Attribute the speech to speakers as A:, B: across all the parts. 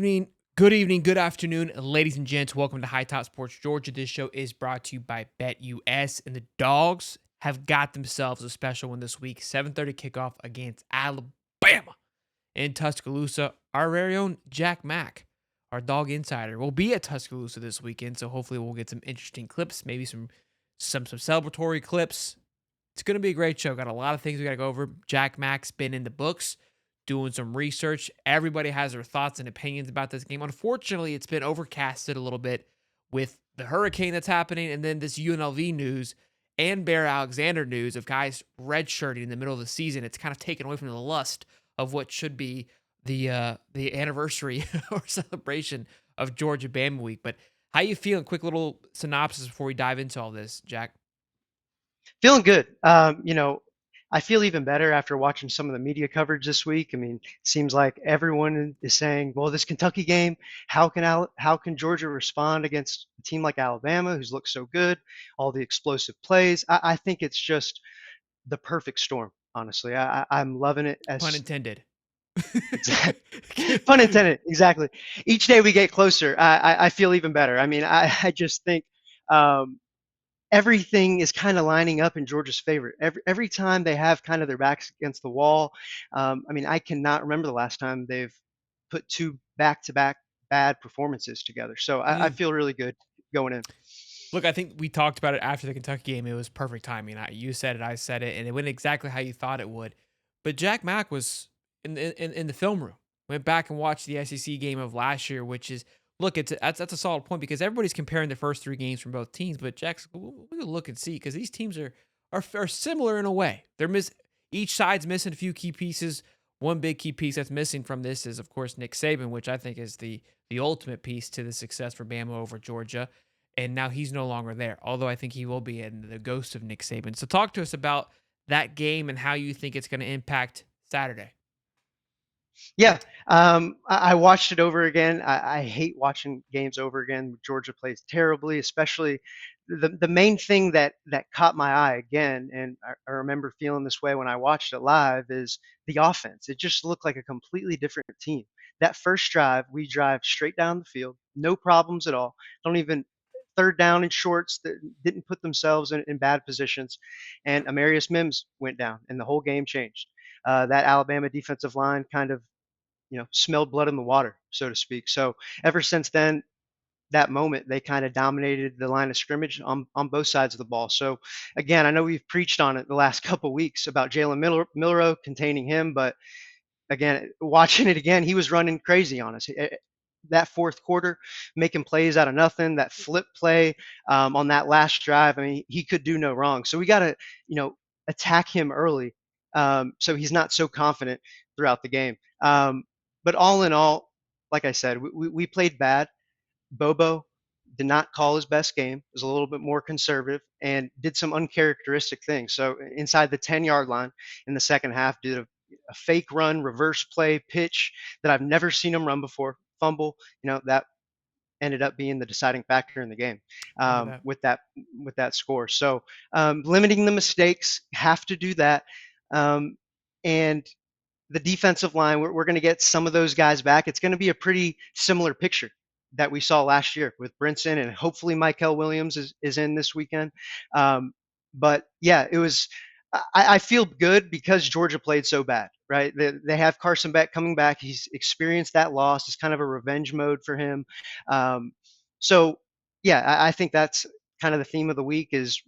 A: evening, good evening, good afternoon, ladies and gents. Welcome to High Top Sports Georgia. This show is brought to you by BetUS, and the Dogs have got themselves a special one this week. 7:30 kickoff against Alabama in Tuscaloosa. Our very own Jack Mack, our dog insider, will be at Tuscaloosa this weekend, so hopefully we'll get some interesting clips, maybe some celebratory clips. It's going to be a great show. Got a lot of things we got to go over. Jack Mack's been in the books doing some research. Everybody has their thoughts and opinions about this game. Unfortunately, it's been overcasted a little bit with the hurricane that's happening and then this UNLV news and Bear Alexander news of guys redshirting in the middle of the season. It's kind of taken away from the lust of what should be the anniversary or celebration of Georgia Bama Week. But how you feeling? Quick little synopsis before we dive into all this, Jack.
B: Feeling good. I feel even better after watching some of the media coverage this week. I mean, it seems like everyone is saying, "Well, this Kentucky game, how can Georgia respond against a team like Alabama, who's looked so good, all the explosive plays?" I think it's just the perfect storm. Honestly, I'm loving it.
A: Pun
B: As
A: intended.
B: exact, pun intended. Exactly. Each day we get closer, I feel even better. I mean, I just think. Um, Everything is kind of lining up in Georgia's favor. Every time they have kind of their backs against the wall. I mean, I cannot remember the last time they've put two back-to-back bad performances together. So I
A: Mm.
B: feel really good going in.
A: Look, I think we talked about it after the Kentucky game. It was perfect timing. You said it, I said it, and it went exactly how you thought it would. But Jack Mack was in the film room. Went back and watched the SEC game of last year, which is look, that's a solid point because everybody's comparing the first three games from both teams. But Jack's we can look and see because these teams are similar in a way. Each side's missing a few key pieces. One big key piece that's missing from this is, of course, Nick Saban, which I think is the ultimate piece to the success for Bama over Georgia. And now he's no longer there, although I think he will be in the ghost of Nick Saban. So talk to us about that game and how you think it's going to impact Saturday.
B: Yeah, I watched it over again. I hate watching games over again. Georgia plays terribly, especially the main thing that caught my eye again, and I remember feeling this way when I watched it live, is the offense. It just looked like a completely different team. That first drive, we drive straight down the field, no problems at all. Don't even third down and shorts that didn't put themselves in bad positions, and Amarius Mims went down, and the whole game changed. That Alabama defensive line kind of smelled blood in the water, so to speak. So ever since then, that moment, they kind of dominated the line of scrimmage on both sides of the ball. So again, I know we've preached on it the last couple of weeks about Jalen Milrow containing him, but again, watching it again, he was running crazy on us. That fourth quarter, making plays out of nothing, that flip play on that last drive. I mean, he could do no wrong. So we got to, attack him early, so he's not so confident throughout the game. But all in all, like I said, we played bad. Bobo did not call his best game, was a little bit more conservative, and did some uncharacteristic things. So inside the 10-yard line in the second half, did a fake run, reverse play, pitch that I've never seen him run before, fumble. That ended up being the deciding factor in the game
A: Remember that?
B: with that score. So limiting the mistakes, have to do that. And the defensive line, we're going to get some of those guys back. It's going to be a pretty similar picture that we saw last year with Brinson, and hopefully Michael Williams is in this weekend. But yeah, it was. I feel good because Georgia played so bad, right? They have Carson Beck coming back. He's experienced that loss. It's kind of a revenge mode for him. Um, so yeah, I think that's kind of the theme of the week is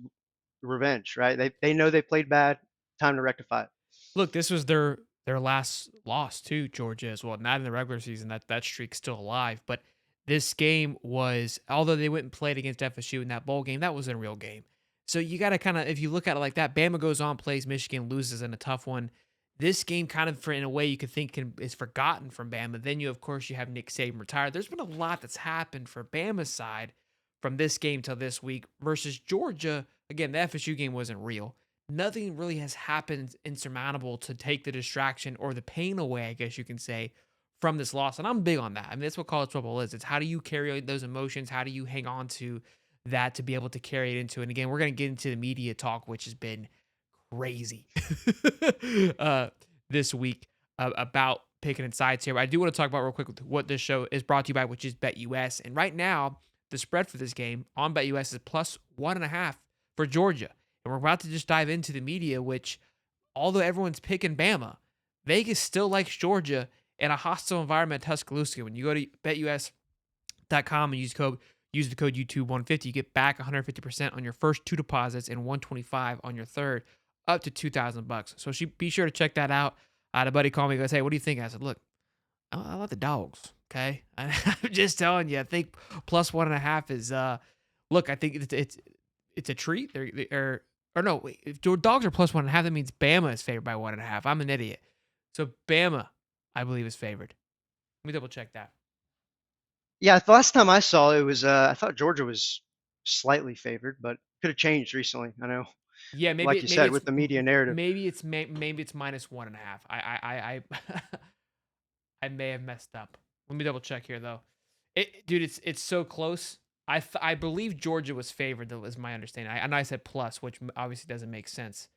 B: revenge, right? They know they played bad. Time to rectify it.
A: Look, this was their last loss to Georgia as well. Not in the regular season. That streak's still alive. But this game was, although they went and played against FSU in that bowl game, that was a real game. So you got to kind of, if you look at it like that, Bama goes on, plays Michigan, loses in a tough one. This game kind of, for in a way, you could think is forgotten from Bama. Then of course, you have Nick Saban retired. There's been a lot that's happened for Bama's side from this game till this week versus Georgia. Again, the FSU game wasn't real. Nothing really has happened insurmountable to take the distraction or the pain away, I guess you can say, from this loss. And I'm big on that. I mean, that's what college football is. It's how do you carry those emotions? How do you hang on to that to be able to carry it into? And again, we're going to get into the media talk, which has been crazy this week about picking in sides here, but I do want to talk about real quick what this show is brought to you by, which is BetUS. And right now, the spread for this game on BetUS is plus 1.5 for Georgia. And we're about to just dive into the media, which although everyone's picking Bama, Vegas still likes Georgia in a hostile environment at Tuscaloosa. When you go to betus.com and use the code YouTube150, you get back 150% on your first two deposits and 125 on your third, up to $2,000. So be sure to check that out. I had a buddy call me and goes, "Hey, what do you think?" I said, "Look, I like the dogs. Okay, I'm just telling you. I think plus 1.5 is look. I think it's a treat. Or no, wait, if dogs are plus 1.5, that means Bama is favored by 1.5. I'm an idiot. So Bama, I believe, is favored. Let me double check that.
B: Yeah, the last time I saw it was I thought Georgia was slightly favored, but could have changed recently. I know,
A: Yeah,
B: like you said, with the media narrative.
A: maybe it's minus 1.5. I may have messed up. Let me double check here though. Dude, it's so close. I believe Georgia was favored. That was my understanding. I know I said plus, which obviously doesn't make sense.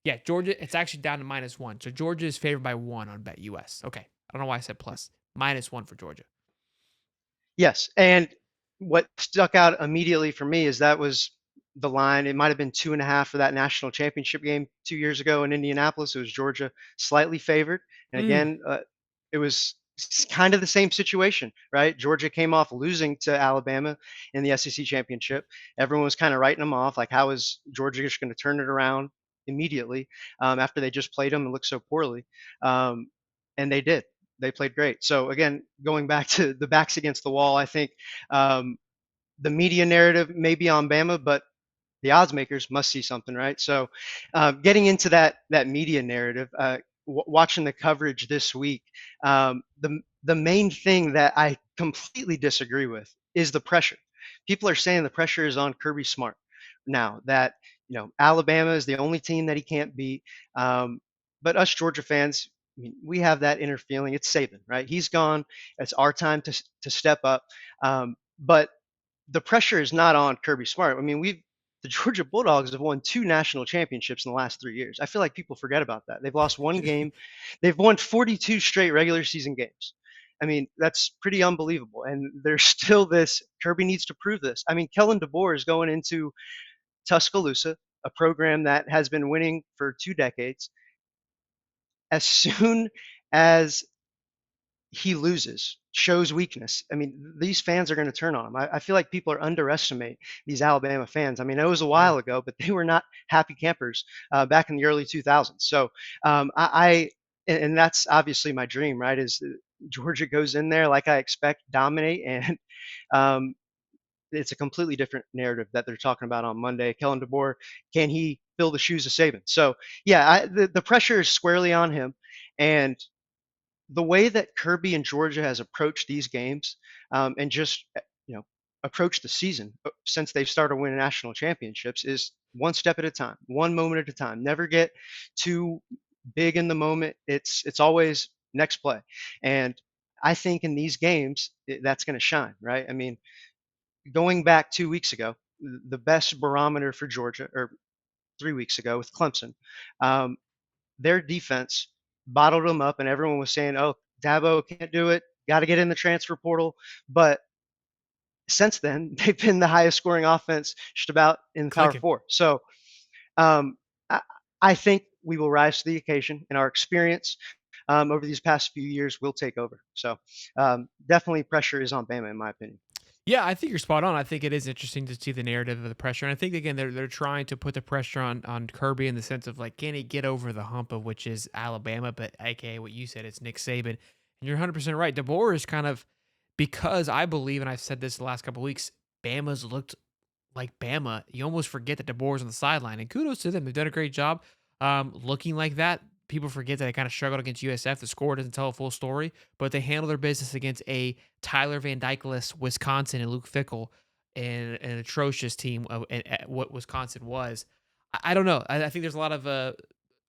A: Yeah, Georgia. It's actually down to -1. So Georgia is favored by 1 on BetUS. Okay, I don't know why I said plus. -1 for Georgia.
B: Yes, and what stuck out immediately for me is that was the line. It might have been 2.5 for that national championship game 2 years ago in Indianapolis. It was Georgia slightly favored, and
A: Mm,
B: again, it was kind of the same situation, right? Georgia came off losing to Alabama in the SEC championship. Everyone was kind of writing them off, like how is Georgia just going to turn it around immediately after they just played them and looked so poorly, um, and they did. They played great. So again, going back to the backs against the wall, I think um, the media narrative may be on Bama, but the odds makers must see something, right? So, getting into that media narrative, watching the coverage this week, the main thing that I completely disagree with is the pressure. People are saying the pressure is on Kirby Smart now that Alabama is the only team that he can't beat. But us Georgia fans, I mean, we have that inner feeling. It's Saban, right? He's gone. It's our time to step up. But the pressure is not on Kirby Smart. I mean, the Georgia Bulldogs have won 2 national championships in the last 3 years. I feel like people forget about that. They've lost one game. They've won 42 straight regular season games. I mean, that's pretty unbelievable. And there's still this Kirby needs to prove this. I mean, Kellen DeBoer is going into Tuscaloosa, a program that has been winning for 2 decades. As soon as he loses, shows weakness. I mean, these fans are going to turn on him. I feel like people are underestimate these Alabama fans. I mean, it was a
A: yeah.
B: while ago, but they were not happy campers back in the early 2000s. So and that's obviously my dream, right? Is Georgia goes in there like I expect, dominate, and um, it's a completely different narrative that they're talking about on Monday. Kellen DeBoer, can he fill the shoes of Saban? So yeah, the pressure is squarely on him, and the way that Kirby and Georgia has approached these games and just approached the season since they've started winning national championships is one step at a time, one moment at a time. Never get too big in the moment. It's always next play, and I think in these games that's going to shine, right? I mean, going back 2 weeks ago, the best barometer for Georgia, or 3 weeks ago with Clemson, um, their defense bottled them up, and everyone was saying, "Oh, Dabo can't do it. Got to get in the transfer portal." But since then, they've been the highest scoring offense just about in the Power
A: Clicking.
B: Four. So um, I, I think we will rise to the occasion, and our experience over these past few years will take over. So definitely, pressure is on Bama, in my opinion.
A: Yeah, I think you're spot on. I think it is interesting to see the narrative of the pressure, and I think again they're trying to put the pressure on Kirby in the sense of like, can he get over the hump of which is Alabama, but aka what you said, it's Nick Saban, and you're 100% right. DeBoer is kind of because I believe, and I've said this the last couple of weeks, Bama's looked like Bama. You almost forget that DeBoer's on the sideline, and kudos to them. They've done a great job looking like that. People forget that they kind of struggled against USF. The score doesn't tell a full story, but they handle their business against a Tyler Van Dykeless Wisconsin and Luke Fickle and an atrocious team of what Wisconsin was. I don't know. I think there's a lot of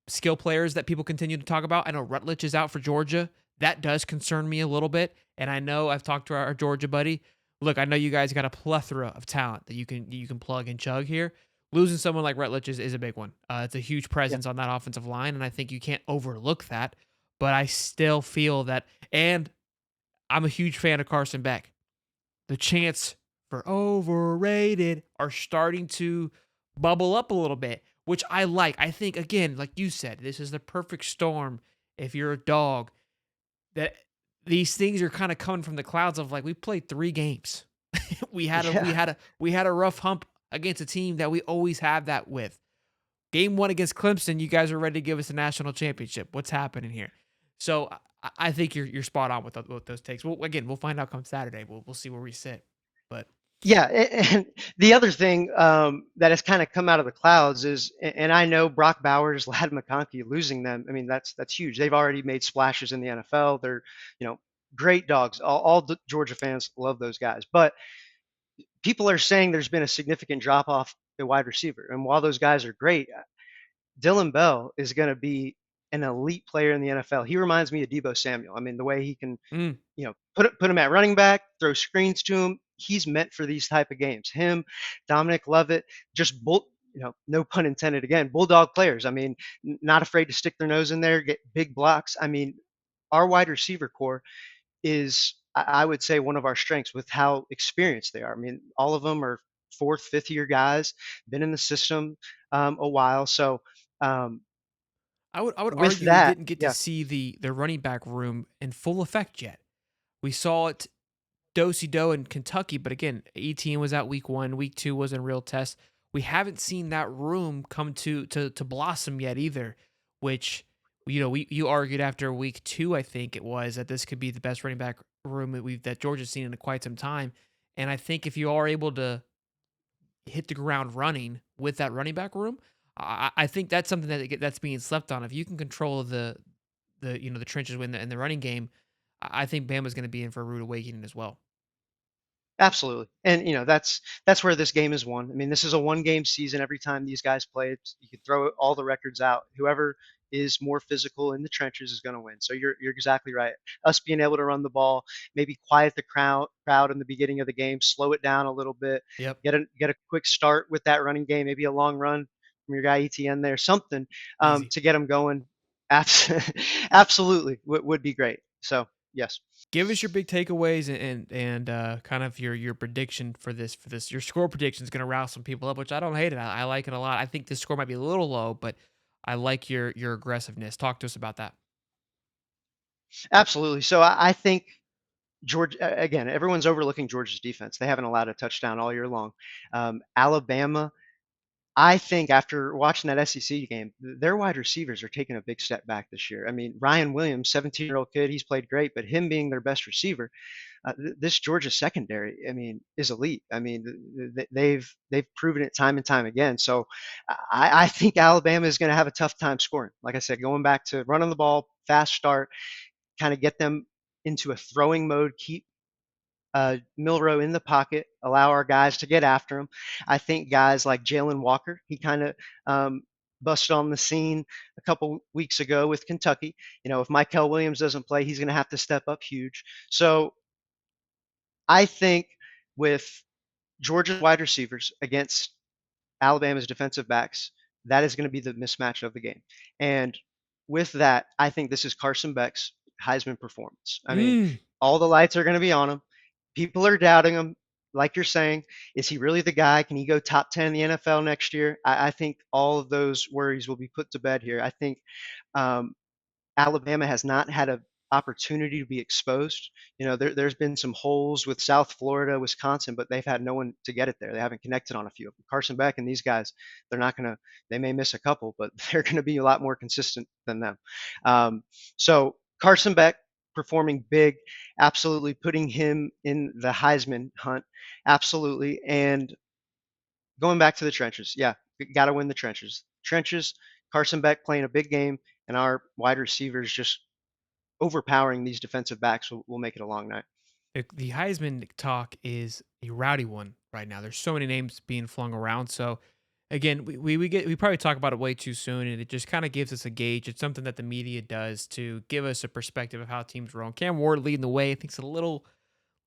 A: skill players that people continue to talk about. I know Rutledge is out for Georgia. That does concern me a little bit. And I know I've talked to our Georgia buddy. Look, I know you guys got a plethora of talent that you can plug and chug here. Losing someone like Rutledge is a big one. It's a huge
B: Yeah.
A: presence on that offensive line, and I think you can't overlook that. but I still feel that, and I'm a huge fan of Carson Beck. The chants for overrated are starting to bubble up a little bit, which I like. I think, again, like you said, this is the perfect storm if you're a dog, that these things are kind of coming from the clouds of, like, we played 3 games.
B: Yeah.
A: We had a rough hump against a team that we always have that with. Game 1 against Clemson, you guys are ready to give us a national championship. What's happening here? So I think you're spot on with those takes. Well, again, we'll find out come Saturday. We'll see where we sit. But
B: Yeah, and the other thing that has kind of come out of the clouds is, and I know Brock Bowers, Lad McConkey losing them. I mean, that's huge. They've already made splashes in the NFL. They're, you know, great dogs. All the Georgia fans love those guys. But people are saying there's been a significant drop off at wide receiver. And while those guys are great, Dylan Bell is going to be an elite player in the NFL. He reminds me of Debo Samuel. I mean, the way he can,
A: mm,
B: put him at running back, throw screens to him. He's meant for these type of games. Him, Dominic Lovett, just no pun intended again, bulldog players. I mean, not afraid to stick their nose in there, get big blocks. I mean, our wide receiver core is, I would say, one of our strengths with how experienced they are. I mean, all of them are fourth, fifth year guys, been in the system a while. So um,
A: I would
B: with
A: argue we
B: that,
A: didn't get to
B: yeah,
A: see the running back room in full effect yet. We saw it do do in Kentucky, but again, ETN was out week 1, week 2 was a real test. We haven't seen that room come to blossom yet either, which, you argued after week 2, I think it was, that this could be the best running back room that Georgia's seen in quite some time. And I think if you are able to hit the ground running with that running back room, I think that's something that's being slept on. If you can control the trenches in the running game, I think Bama's going to be in for a rude awakening as well.
B: absolutely. And that's where this game is won. I mean, this is a one game season. Every time these guys play, you can throw all the records out. Whoever is more physical in the trenches is going to win. So you're exactly right. Us being able to run the ball, maybe quiet the crowd in the beginning of the game, slow it down a little bit,
A: Yep,
B: get a quick start with that running game, maybe a long run from your guy ETN there, something
A: easy.
B: to get them going. Abs- Absolutely would be great. So yes.
A: Give us your big takeaways and kind of your prediction for this. Your score prediction is going to rouse some people up, which I don't hate it. I like it a lot. I think this score might be a little low, but I like your aggressiveness. Talk to us about that.
B: Absolutely. So I think again, everyone's overlooking Georgia's defense. They haven't allowed a touchdown all year long. Alabama, I think after watching that SEC game, their wide receivers are taking a big step back this year. I mean, Ryan Williams, 17-year-old kid, he's played great, but him being their best receiver, this Georgia secondary, I mean, is elite. I mean, they've proven it time and time again. So I think Alabama is going to have a tough time scoring. Like I said, going back to running the ball, fast start, kind of get them into a throwing mode, keep Milrow in the pocket, allow our guys to get after him. I think guys like Jalen Walker, he kind of busted on the scene a couple weeks ago with Kentucky. If Michael Williams doesn't play, he's going to have to step up huge. So I think with Georgia's wide receivers against Alabama's defensive backs, that is going to be the mismatch of the game. And with that, I think this is Carson Beck's Heisman performance. I mean,
A: Mm.
B: all the lights are going to be on him. People are doubting him. Like you're saying, is he really the guy? Can he go top 10 in the NFL next year? I think all of those worries will be put to bed here. I think um, Alabama has not had an opportunity to be exposed. There's been some holes with South Florida, Wisconsin, but they've had no one to get it there. They haven't connected on a few of them. Carson Beck and these guys, they're not going to, they may miss a couple, but they're going to be a lot more consistent than them. Um, so Carson Beck performing big, absolutely putting him in the Heisman hunt, absolutely. And going back to the trenches, yeah, got to win the trenches. Trenches, Carson Beck playing a big game, and our wide receivers just overpowering these defensive backs will make it a long night.
A: The Heisman talk is a rowdy one right now. There's so many names being flung around. So again, we probably talk about it way too soon, and it just kind of gives us a gauge. It's something that the media does to give us a perspective of how teams roll. Cam Ward leading the way. I think it's a little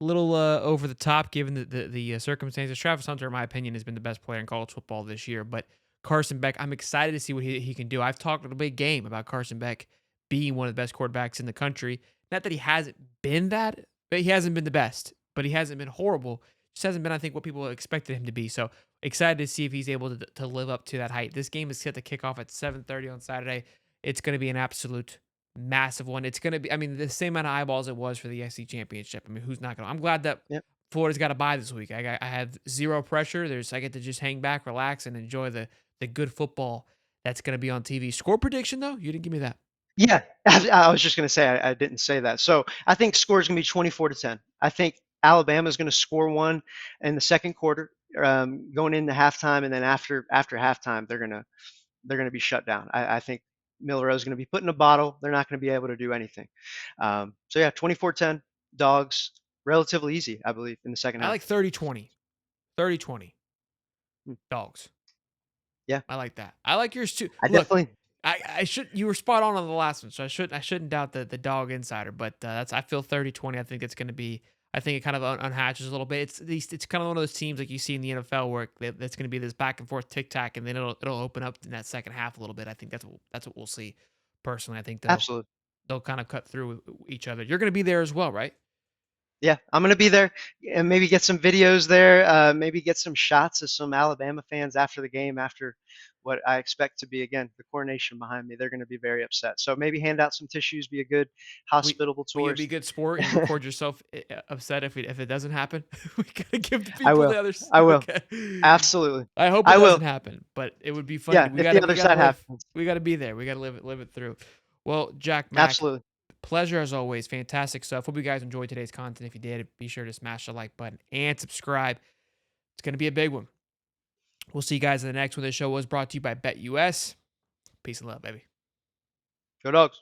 A: over the top given the circumstances. Travis Hunter, in my opinion, has been the best player in college football this year. But Carson Beck, I'm excited to see what he can do. I've talked a big game about Carson Beck being one of the best quarterbacks in the country. Not that he hasn't been that, but he hasn't been the best, but he hasn't been horrible. Just hasn't been, I think, what people expected him to be. So excited to see if he's able to live up to that height. This game is set to kick off at 7:30 on Saturday. It's going to be an absolute massive one. It's going to be, I mean, the same amount of eyeballs it was for the SEC championship. I mean, who's not going to? I'm glad that
B: Yep.
A: Florida's got a bye this week. I have zero pressure. I get to just hang back, relax, and enjoy the good football that's going to be on TV. Score prediction though, you didn't give me that.
B: Yeah, I was just going to say I didn't say that. So I think score is going to be 24-10. I think Alabama is going to score one in the second quarter, going into halftime, and then after halftime they're going to be shut down. I think Milrow is going to be put in a bottle. They're not going to be able to do anything. So yeah, 24-10 dogs, relatively easy, I believe, in the second
A: I
B: half.
A: like 30-20. 30-20
B: Hmm.
A: dogs.
B: Yeah,
A: I like that. I like yours too.
B: I
A: Look,
B: definitely.
A: I should you were spot on the last one, so I shouldn't doubt the dog insider, but that's I feel 30-20. I think it's going to be. I think it kind of unhatches a little bit. It's kind of one of those teams like you see in the NFL where that's going to be this back and forth tic tac, and then it'll open up in that second half a little bit. I think that's what we'll see. Personally, I think
B: Absolutely.
A: they'll kind of cut through each other. You're going to be there as well, right?
B: Yeah, I'm gonna be there and maybe get some videos there. Maybe get some shots of some Alabama fans after the game. After what I expect to be again the coronation behind me, they're gonna be very upset. So maybe hand out some tissues, be a good
A: We
B: hospitable
A: Will you be a
B: tourist.
A: good sport and record yourself upset if it doesn't happen? We gotta give the
B: I
A: people
B: will.
A: the other
B: I will.
A: okay.
B: Absolutely.
A: I hope it
B: I
A: doesn't
B: will.
A: happen, but it would be fun.
B: Yeah. If the other side happens.
A: We gotta be there. We gotta live it through. Well, Jack Mack,
B: Absolutely.
A: pleasure as always. Fantastic stuff. Hope you guys enjoyed today's content. If you did, be sure to smash the like button and subscribe. It's gonna be a big one. We'll see you guys in the next one. This show was brought to you by BetUS. Peace and love, baby.
B: Go dogs.